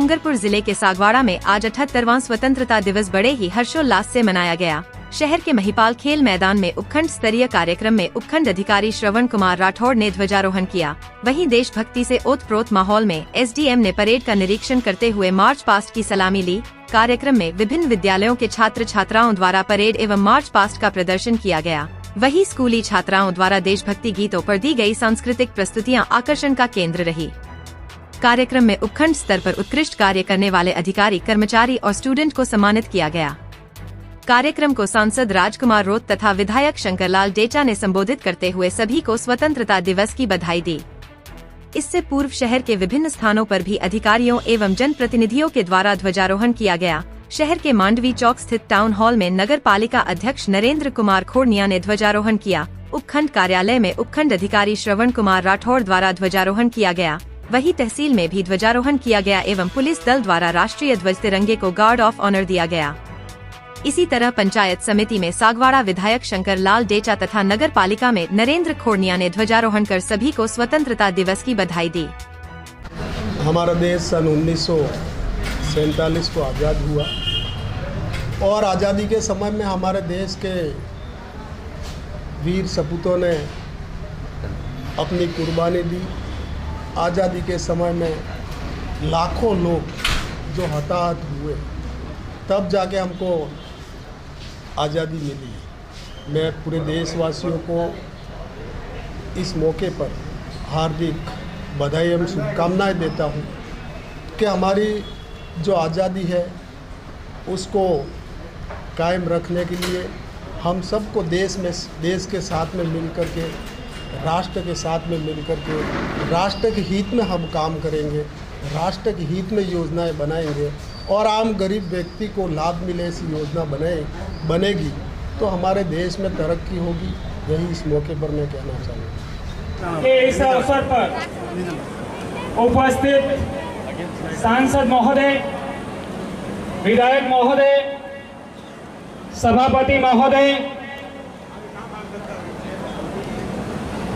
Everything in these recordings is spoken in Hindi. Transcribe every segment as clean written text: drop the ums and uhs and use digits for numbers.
डूंगरपुर जिले के सागवाड़ा में आज 78वां स्वतंत्रता दिवस बड़े ही हर्षोल्लास से मनाया गया। शहर के महिपाल खेल मैदान में उपखंड स्तरीय कार्यक्रम में उपखंड अधिकारी श्रवण कुमार राठौड़ ने ध्वजारोहण किया। वहीं देशभक्ति से ओतप्रोत माहौल में एसडीएम ने परेड का निरीक्षण करते हुए मार्च पास्ट की सलामी ली। कार्यक्रम में विभिन्न विद्यालयों के छात्र छात्राओं द्वारा परेड एवं मार्च पास्ट का प्रदर्शन किया गया। वहीं स्कूली छात्राओं द्वारा देशभक्ति गीतों पर दी गई सांस्कृतिक प्रस्तुतियां आकर्षण का केंद्र रही। कार्यक्रम में उपखंड स्तर पर उत्कृष्ट कार्य करने वाले अधिकारी, कर्मचारी और स्टूडेंट को सम्मानित किया गया। कार्यक्रम को सांसद राजकुमार रोत तथा विधायक शंकरलाल डेचा ने संबोधित करते हुए सभी को स्वतंत्रता दिवस की बधाई दी। इससे पूर्व शहर के विभिन्न स्थानों पर भी अधिकारियों एवं जनप्रतिनिधियों के द्वारा ध्वजारोहण किया गया। शहर के मांडवी चौक स्थित टाउन हॉल में नगर पालिका अध्यक्ष नरेंद्र कुमार खोड़निया ने ध्वजारोहण किया। उपखंड कार्यालय में उपखंड अधिकारी श्रवण कुमार राठौड़ द्वारा ध्वजारोहण किया गया। वहीं तहसील में भी ध्वजारोहण किया गया एवं पुलिस दल द्वारा राष्ट्रीय ध्वज तिरंगे को गार्ड ऑफ ऑनर दिया गया। इसी तरह पंचायत समिति में सागवाड़ा विधायक शंकरलाल डेचा तथा नगर पालिका में नरेंद्र खोड़निया ने ध्वजारोहण कर सभी को स्वतंत्रता दिवस की बधाई दी। हमारा देश सन 1947 को आज़ाद हुआ और आज़ादी के समय में हमारे देश के वीर सपूतों ने अपनी कुर्बानी दी। आज़ादी के समय में लाखों लोग जो हताहत हुए, तब जाके हमको आज़ादी मिली। मैं पूरे देशवासियों को इस मौके पर हार्दिक बधाई एवं शुभकामनाएं देता हूं कि हमारी जो आज़ादी है उसको कायम रखने के लिए हम सबको देश के साथ में मिलकर के, राष्ट्र के साथ में मिलकर के राष्ट्र के हित में हम काम करेंगे, राष्ट्र के हित में योजनाएं बनाएंगे और आम गरीब व्यक्ति को लाभ मिले ऐसी योजना बनेगी तो हमारे देश में तरक्की होगी। यही इस मौके पर मैं कहना चाहूँगा। इस अवसर पर उपस्थित सांसद महोदय, विधायक महोदय, सभापति महोदय,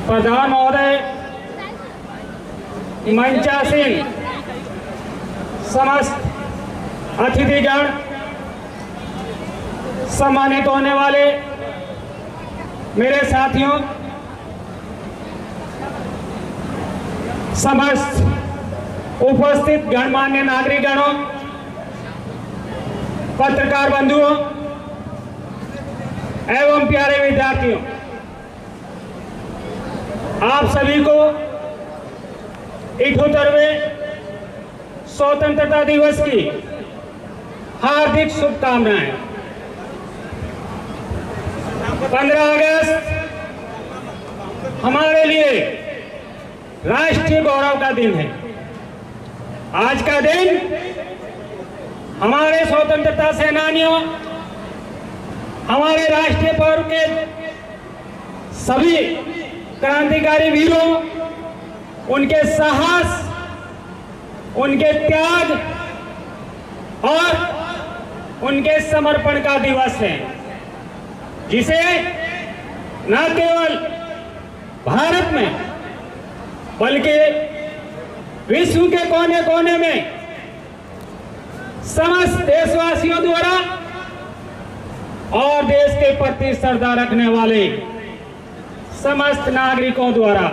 प्रधान महोदय, मंचासीन समस्त अतिथिगण, सम्मानित होने वाले मेरे साथियों, समस्त उपस्थित गणमान्य नागरिकगणों, पत्रकार बंधुओं एवं प्यारे विद्यार्थियों, आप सभी को 78वें स्वतंत्रता दिवस की हार्दिक शुभकामनाएं। 15 अगस्त हमारे लिए राष्ट्रीय गौरव का दिन है। आज का दिन हमारे स्वतंत्रता सेनानियों, हमारे राष्ट्रीय पर्व के सभी क्रांतिकारी वीरों, उनके साहस, उनके त्याग और उनके समर्पण का दिवस है, जिसे न केवल भारत में बल्कि विश्व के कोने कोने में समस्त देशवासियों द्वारा और देश के प्रति श्रद्धा रखने वाले समस्त नागरिकों द्वारा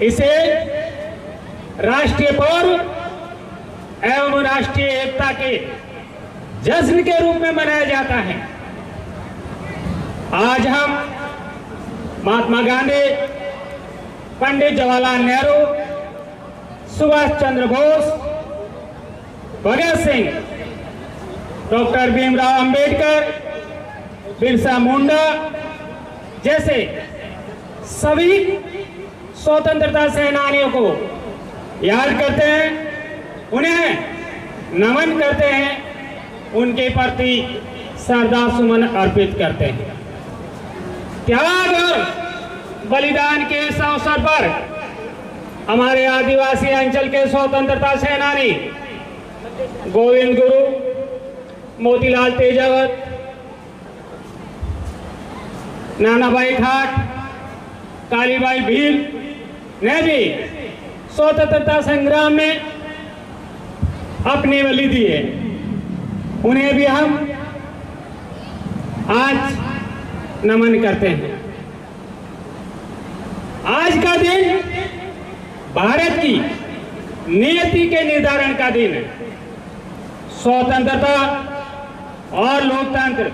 इसे राष्ट्रीय पर्व एवं राष्ट्रीय एकता के जश्न के रूप में मनाया जाता है। आज हम महात्मा गांधी, पंडित जवाहरलाल नेहरू, सुभाष चंद्र बोस, भगत सिंह, डॉक्टर भीमराव अंबेडकर, बिरसा मुंडा जैसे सभी स्वतंत्रता सेनानियों को याद करते हैं, उन्हें नमन करते हैं, उनके प्रति श्रद्धा सुमन अर्पित करते हैं। त्याग और बलिदान के इस अवसर पर हमारे आदिवासी अंचल के स्वतंत्रता सेनानी गोविंद गुरु, मोतीलाल तेजावत, नानाभाई ठाट, कालीबाई भील ने भी स्वतंत्रता संग्राम में अपनी बलि दिए, उन्हें भी हम आज नमन करते हैं। आज का दिन भारत की नियति के निर्धारण का दिन है। स्वतंत्रता और लोकतंत्र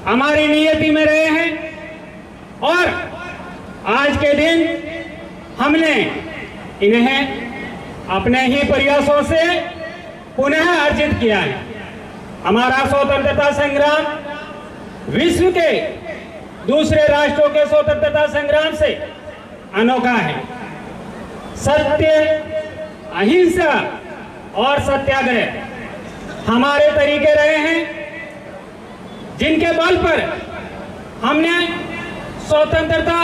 हमारी नियति में रहे हैं और आज के दिन हमने इन्हें अपने ही प्रयासों से पुनः अर्जित किया है। हमारा स्वतंत्रता संग्राम विश्व के दूसरे राष्ट्रों के स्वतंत्रता संग्राम से अनोखा है। सत्य, अहिंसा और सत्याग्रह हमारे तरीके रहे हैं, जिनके बल पर हमने स्वतंत्रता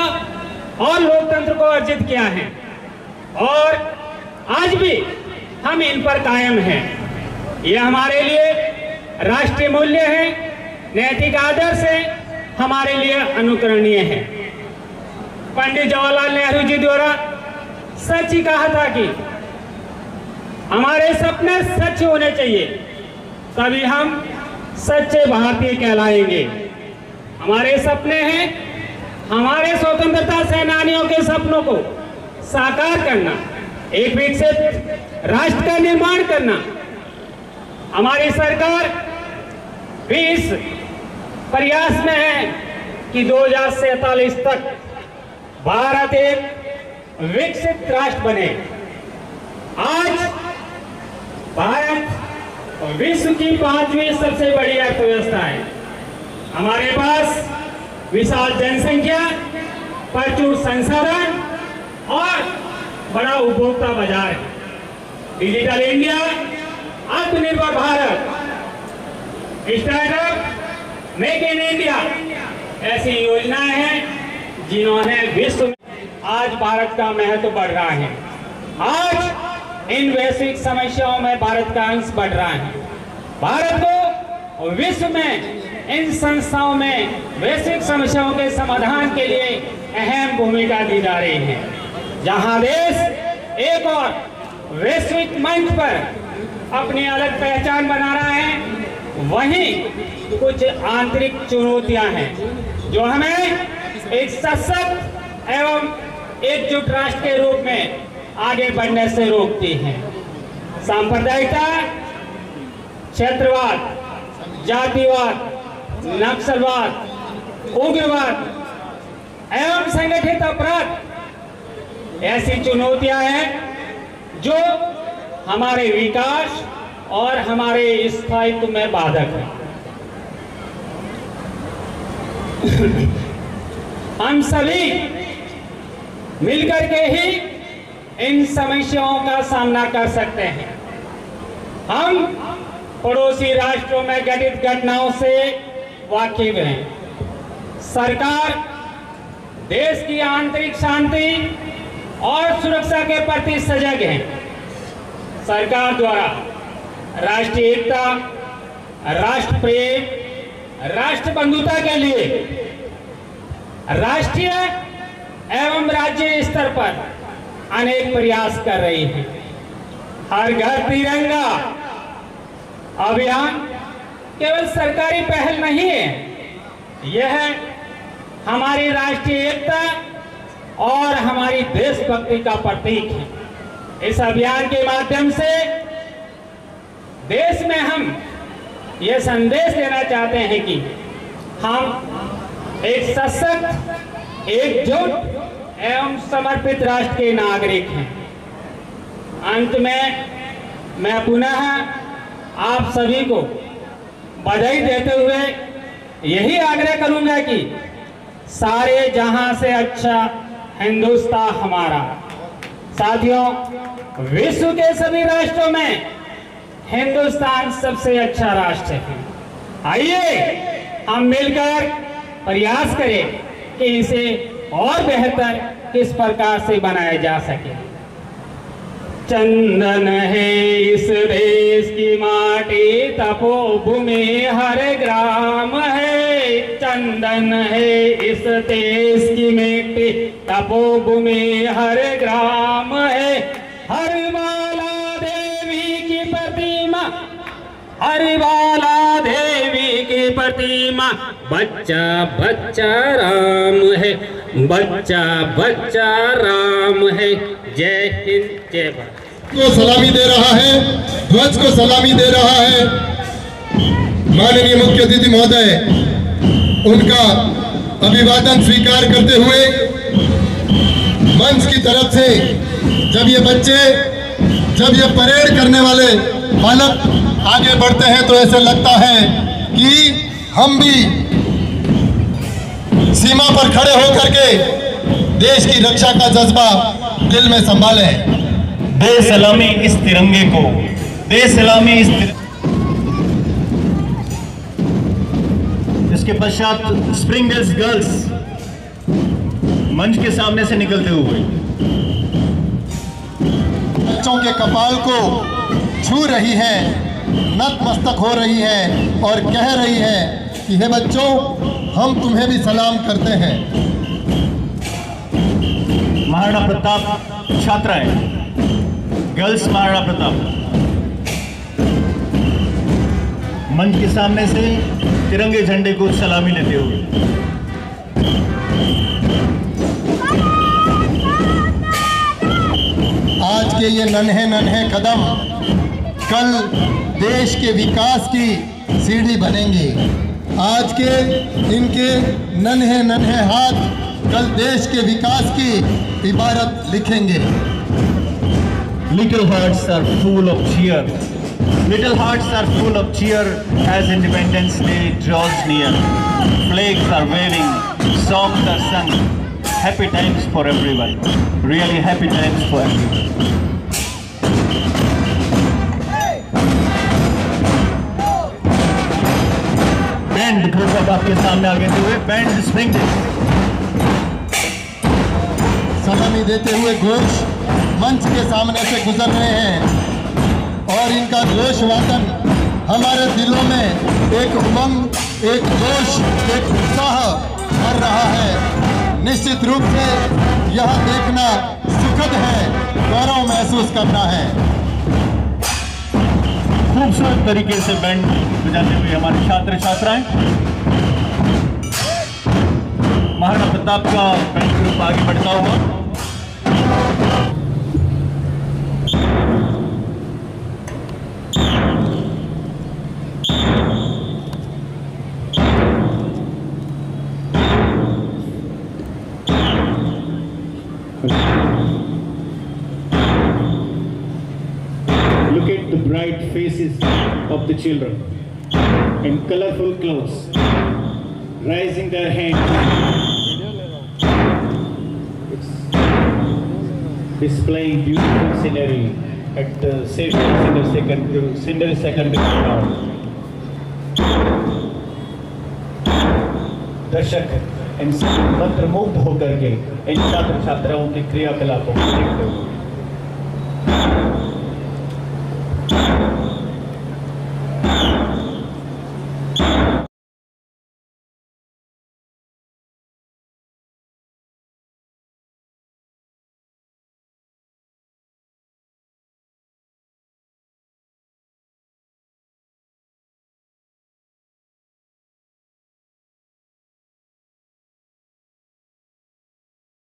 और लोकतंत्र को अर्जित किया है और आज भी हम इन पर कायम हैं। ये हमारे लिए राष्ट्रीय मूल्य है, नैतिक आदर्श है, हमारे लिए अनुकरणीय है। पंडित जवाहरलाल नेहरू जी द्वारा सच ही कहा था कि हमारे सपने सच होने चाहिए, तभी हम सच्चे भारतीय कहलाएंगे। हमारे सपने हैं हमारे स्वतंत्रता सेनानियों के सपनों को साकार करना, एक विकसित राष्ट्र का निर्माण करना। हमारी सरकार भी इस प्रयास में है कि 2047 तक भारत एक विकसित राष्ट्र बने। आज भारत विश्व की 5वीं सबसे बड़ी अर्थव्यवस्था है। हमारे पास विशाल जनसंख्या, प्रचुर संसाधन और बड़ा उपभोक्ता बाजार है। डिजिटल इंडिया, आत्मनिर्भर Bharat, startup, make in India ऐसी योजनाएं हैं जिन्होंने विश्व में आज भारत का महत्व बढ़ रहा है। आज इन वैश्विक समस्याओं में भारत का अंश बढ़ रहा है। भारत को विश्व में इन संस्थाओं में वैश्विक समस्याओं के समाधान के लिए अहम भूमिका दी जा रही है। जहां देश एक और वैश्विक मंच पर अपनी अलग पहचान बना रहा है, वहीं कुछ आंतरिक चुनौतियां हैं जो हमें एक सशक्त एवं एकजुट राष्ट्र के रूप में आगे बढ़ने से रोकती हैं। सांप्रदायिकता, क्षेत्रवाद, जातिवाद, नक्सलवाद, उग्रवाद एवं संगठित अपराध ऐसी चुनौतियां हैं जो हमारे विकास और हमारे स्थायित्व में बाधक है। हम सभी मिलकर के ही इन समस्याओं का सामना कर सकते हैं। हम पड़ोसी राष्ट्रों में घटित घटनाओं से वाकिफ हैं। सरकार देश की आंतरिक शांति और सुरक्षा के प्रति सजग है। सरकार द्वारा राष्ट्रीय एकता, राष्ट्र प्रेम, राष्ट्र बंधुता के लिए राष्ट्रीय एवं राज्य स्तर पर अनेक प्रयास कर रही है। हर घर तिरंगा अभियान केवल सरकारी पहल नहीं है, यह हमारी राष्ट्रीय एकता और हमारी देशभक्ति का प्रतीक है। इस अभियान के माध्यम से देश में हम यह संदेश देना चाहते हैं कि हम एक सशक्त, एकजुट एवं समर्पित राष्ट्र के नागरिक हैं। अंत में मैं पुनः आप सभी को बधाई देते हुए यही आग्रह करूंगा कि सारे जहां से अच्छा हिंदुस्तान हमारा। साथियों, विश्व के सभी राष्ट्रों में हिंदुस्तान सबसे अच्छा राष्ट्र है। आइए हम मिलकर प्रयास करें कि इसे और बेहतर किस प्रकार से बनाया जा सके। चंदन है इस देश की माटी, तपोभूमि हर ग्राम है। चंदन है इस देश की मिट्टी, तपोभूमि हर ग्राम है। हर माला देवी की प्रति माँ, बच्चा बच्चा राम है, बच्चा बच्चा राम है। जय हिंद, जय भारत। को सलामी दे रहा है, ध्वज को सलामी दे रहा है माननीय मुख्य अतिथि महोदय। उनका अभिवादन स्वीकार करते हुए मंच की तरफ से जब ये परेड करने वाले बालक आगे बढ़ते हैं तो ऐसे लगता है कि हम भी सीमा पर खड़े होकर के देश की रक्षा का जज्बा दिल में संभालें। दे सलामी इस तिरंगे को, दे सलामी इसके पश्चात स्प्रिंगडेल्स गर्ल्स मंच के सामने से निकलते हुए बच्चों के कपाल को छू रही है, नतमस्तक हो रही है और कह रही है कि हे बच्चों, हम तुम्हें भी सलाम करते हैं। महाराणा प्रताप छात्राएं, गर्ल्स महाराणा प्रताप मंच के सामने से तिरंगे झंडे को सलामी लेते हुए। आज के ये नन्हे नन्हे कदम कल देश के विकास की सीढ़ी बनेंगे। आज के इनके नन्हे नन्हे हाथ कल देश के विकास की इबारत लिखेंगे। Little hearts are full of cheer. Little hearts are full of cheer as Independence Day draws near. Flags are waving, songs are sung. Happy times for everyone. Really happy times for everyone. Band घोषक आपके सामने आगे हुए बैंड स्प्रिंग सलामी देते हुए घोष मंच के सामने से गुजर रहे हैं और इनका घोष वादन हमारे दिलों में एक उमंग, एक जोश, एक उत्साह भर रहा है। निश्चित रूप से यह देखना सुखद है, गौरव महसूस करना है। खूबसूरत तरीके से बैंड बजाते हुए हमारे छात्र छात्राएं, महाराणा प्रताप का बैंड ग्रुप आगे बढ़ता हुआ। Look at the bright faces of the children in colorful clothes, raising their hands. It's displaying beautiful scenery at the senior secondary ground. दर्शक इन मंत्रमुग्ध होकर के इन छात्र छात्राओं के क्रियाकलापों को देखते हुए